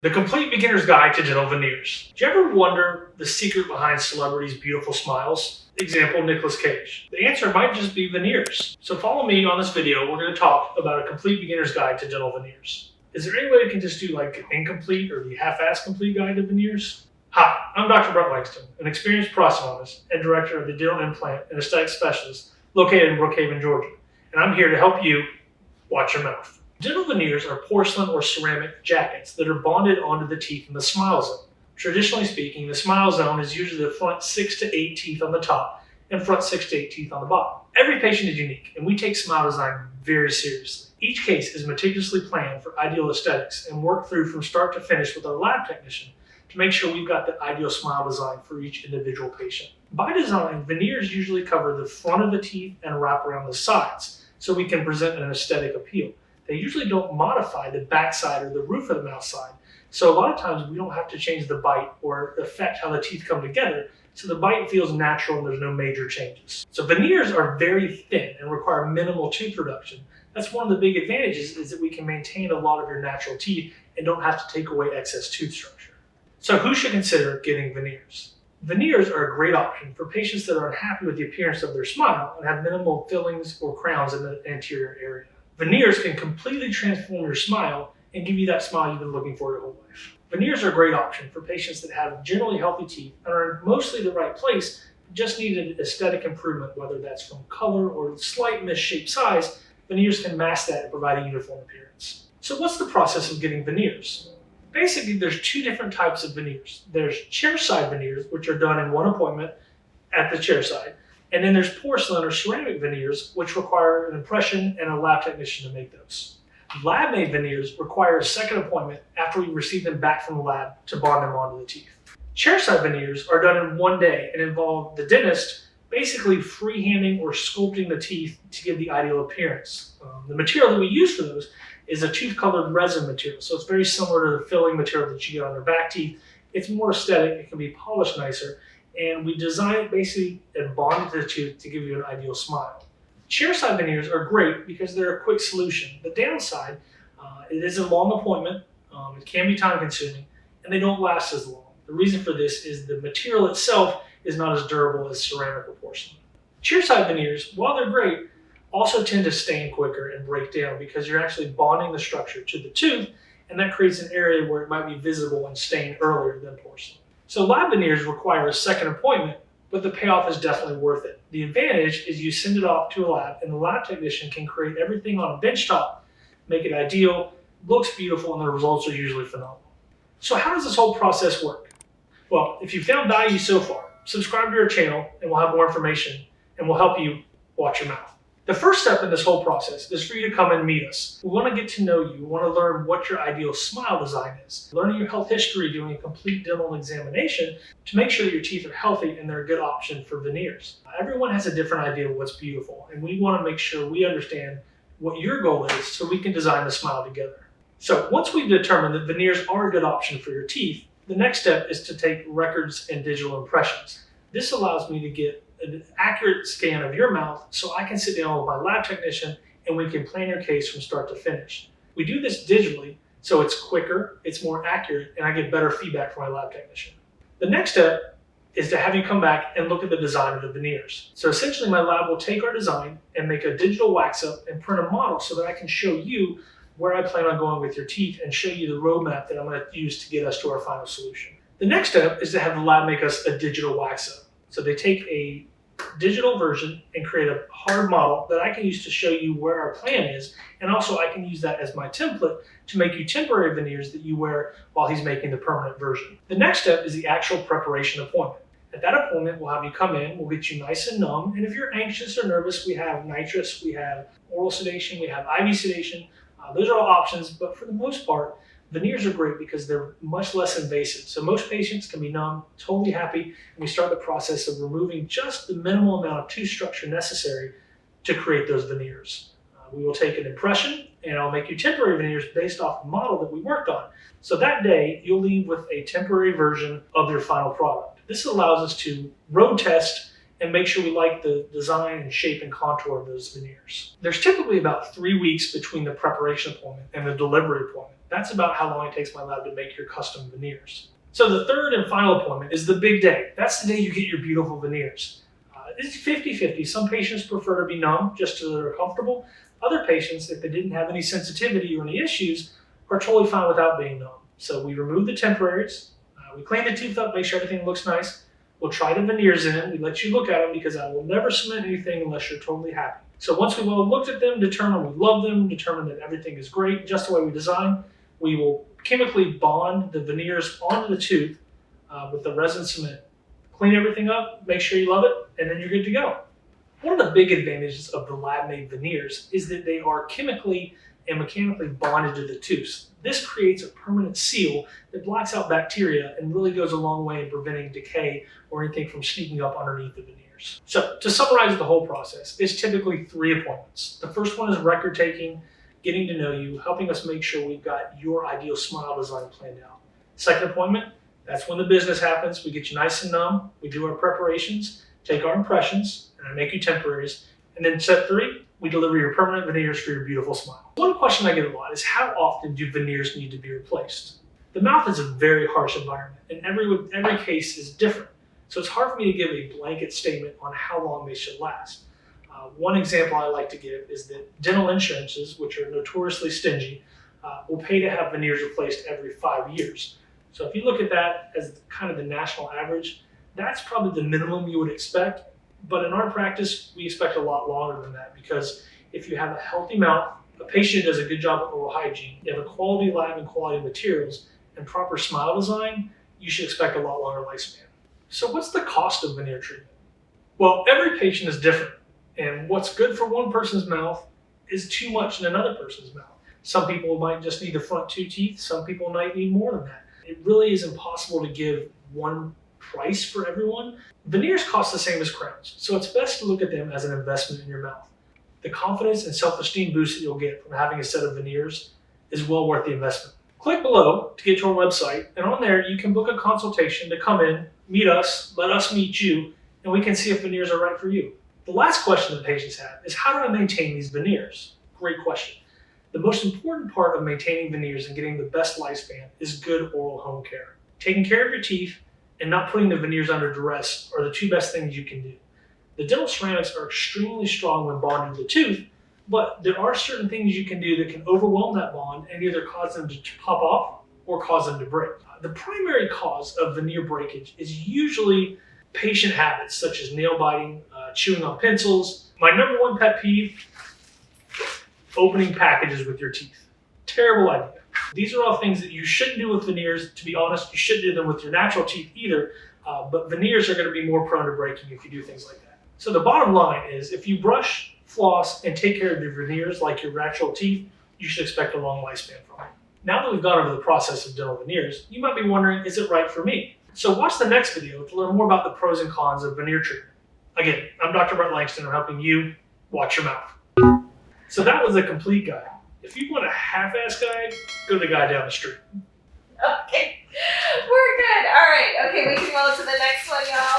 The Complete Beginner's Guide to Dental Veneers. Do you ever wonder the secret behind celebrities' beautiful smiles? Example, Nicolas Cage. The answer might just be veneers. So follow me on this video. We're going to talk about a Complete Beginner's Guide to Dental Veneers. Is there any way we can just do like an incomplete or the half-assed complete guide to veneers? Hi, I'm Dr. Langston, an experienced prosthodontist and director of the Dental Implant and Aesthetic Specialists located in Brookhaven, Georgia. And I'm here to help you watch your mouth. Dental veneers are porcelain or ceramic jackets that are bonded onto the teeth in the smile zone. Traditionally speaking, the smile zone is usually the front 6 to 8 teeth on the top and front 6 to 8 teeth on the bottom. Every patient is unique, and we take smile design very seriously. Each case is meticulously planned for ideal aesthetics and worked through from start to finish with our lab technician to make sure we've got the ideal smile design for each individual patient. By design, veneers usually cover the front of the teeth and wrap around the sides, so we can present an aesthetic appeal. They usually don't modify the backside or the roof of the mouth side. So a lot of times we don't have to change the bite or affect how the teeth come together. So the bite feels natural and there's no major changes. So veneers are very thin and require minimal tooth reduction. That's one of the big advantages, is that we can maintain a lot of your natural teeth and don't have to take away excess tooth structure. So who should consider getting veneers? Veneers are a great option for patients that are unhappy with the appearance of their smile and have minimal fillings or crowns in the anterior area. Veneers can completely transform your smile and give you that smile you've been looking for your whole life. Veneers are a great option for patients that have generally healthy teeth and are mostly the right place, but just need an aesthetic improvement, whether that's from color or slight misshaped size. Veneers can mask that and provide a uniform appearance. So what's the process of getting veneers? Basically, there's two different types of veneers. There's chairside veneers, which are done in one appointment at the chairside. And then there's porcelain or ceramic veneers, which require an impression and a lab technician to make those. Lab-made veneers require a second appointment after we receive them back from the lab to bond them onto the teeth. Chairside veneers are done in one day and involve the dentist basically freehanding or sculpting the teeth to give the ideal appearance. The material that we use for those is a tooth-colored resin material, so it's very similar to the filling material that you get on your back teeth. It's more aesthetic, it can be polished nicer, and we design it basically and bond it to the tooth to give you an ideal smile. Chairside veneers are great because they're a quick solution. The downside, it is a long appointment, it can be time consuming, and they don't last as long. The reason for this is the material itself is not as durable as ceramic or porcelain. Chairside veneers, while they're great, also tend to stain quicker and break down because you're actually bonding the structure to the tooth, and that creates an area where it might be visible and stained earlier than porcelain. So lab veneers require a second appointment, but the payoff is definitely worth it. The advantage is you send it off to a lab, and the lab technician can create everything on a benchtop, make it ideal, looks beautiful, and the results are usually phenomenal. So how does this whole process work? Well, if you found value so far, subscribe to our channel and we'll have more information and we'll help you watch your mouth. The first step in this whole process is for you to come and meet us. We want to get to know you. We want to learn what your ideal smile design is. Learning your health history, doing a complete dental examination to make sure that your teeth are healthy and they're a good option for veneers. Everyone has a different idea of what's beautiful, and we want to make sure we understand what your goal is so we can design the smile together. So once we've determined that veneers are a good option for your teeth, the next step is to take records and digital impressions. This allows me to get an accurate scan of your mouth so I can sit down with my lab technician and we can plan your case from start to finish. We do this digitally, so it's quicker, it's more accurate, and I get better feedback from my lab technician. The next step is to have you come back and look at the design of the veneers. So essentially my lab will take our design and make a digital wax up and print a model so that I can show you where I plan on going with your teeth and show you the roadmap that I'm going to use to get us to our final solution. The next step is to have the lab make us a digital wax up. So they take a digital version and create a hard model that I can use to show you where our plan is, and also I can use that as my template to make you temporary veneers that you wear while he's making the permanent version. The next step is the actual preparation appointment. At that appointment, we'll have you come in, we'll get you nice and numb, and if you're anxious or nervous, we have nitrous, we have oral sedation, we have IV sedation. Those are all options, but for the most part, veneers are great because they're much less invasive. So most patients can be numb, totally happy, and we start the process of removing just the minimal amount of tooth structure necessary to create those veneers. We will take an impression and I'll make you temporary veneers based off the model that we worked on. So that day, you'll leave with a temporary version of your final product. This allows us to road test and make sure we like the design and shape and contour of those veneers. There's typically about 3 weeks between the preparation appointment and the delivery appointment. That's about how long it takes my lab to make your custom veneers. So the third and final appointment is the big day. That's the day you get your beautiful veneers. It's 50-50. Some patients prefer to be numb just so they're comfortable. Other patients, if they didn't have any sensitivity or any issues, are totally fine without being numb. So we remove the temporaries, we clean the tooth up, make sure everything looks nice. We'll try the veneers in. We let you look at them because I will never cement anything unless you're totally happy. So once we've all looked at them, determined we love them, determined that everything is great, just the way we designed, we will chemically bond the veneers onto the tooth with the resin cement. Clean everything up, make sure you love it, and then you're good to go. One of the big advantages of the lab-made veneers is that they are chemically and mechanically bonded to the tooth. This creates a permanent seal that blocks out bacteria and really goes a long way in preventing decay or anything from sneaking up underneath the veneers. So to summarize the whole process, it's typically 3 appointments. The first one is record taking, getting to know you, helping us make sure we've got your ideal smile design planned out. Second appointment, that's when the business happens. We get you nice and numb, we do our preparations, take our impressions, and I make you temporaries. And then step 3, we deliver your permanent veneers for your beautiful smile. One question I get a lot is how often do veneers need to be replaced? The mouth is a very harsh environment, and every case is different. So it's hard for me to give a blanket statement on how long they should last. One example I like to give is that dental insurances, which are notoriously stingy, will pay to have veneers replaced every 5 years. So if you look at that as kind of the national average, that's probably the minimum you would expect. But in our practice, we expect a lot longer than that because if you have a healthy mouth, a patient does a good job of oral hygiene, you have a quality lab and quality materials, and proper smile design, you should expect a lot longer lifespan. So what's the cost of veneer treatment? Well, every patient is different, and what's good for one person's mouth is too much in another person's mouth. Some people might just need the front 2 teeth, some people might need more than that. It really is impossible to give one price for everyone. Veneers cost the same as crowns, so it's best to look at them as an investment in your mouth. The confidence and self-esteem boost that you'll get from having a set of veneers is well worth the investment. Click below to get to our website, and on there you can book a consultation to come in, meet us, let us meet you, and we can see if veneers are right for you. The last question that patients have is, how do I maintain these veneers? Great question. The most important part of maintaining veneers and getting the best lifespan is good oral home care. Taking care of your teeth and not putting the veneers under duress are the 2 best things you can do. The dental ceramics are extremely strong when bonded to the tooth, but there are certain things you can do that can overwhelm that bond and either cause them to pop off or cause them to break. The primary cause of veneer breakage is usually patient habits such as nail biting, chewing on pencils. My number 1 pet peeve, opening packages with your teeth. Terrible idea. These are all things that you shouldn't do with veneers. To be honest, you shouldn't do them with your natural teeth either, but veneers are going to be more prone to breaking if you do things like that. So the bottom line is, if you brush, floss, and take care of your veneers like your natural teeth, you should expect a long lifespan from it. Now that we've gone over the process of dental veneers, you might be wondering, is it right for me? So watch the next video to learn more about the pros and cons of veneer treatment. Again, I'm Dr. Langston. I'm helping you watch your mouth. So that was a complete guide. If you want a half-ass guide, go to the guy down the street. Okay, we're good. All right. Okay, we can roll to the next one, y'all.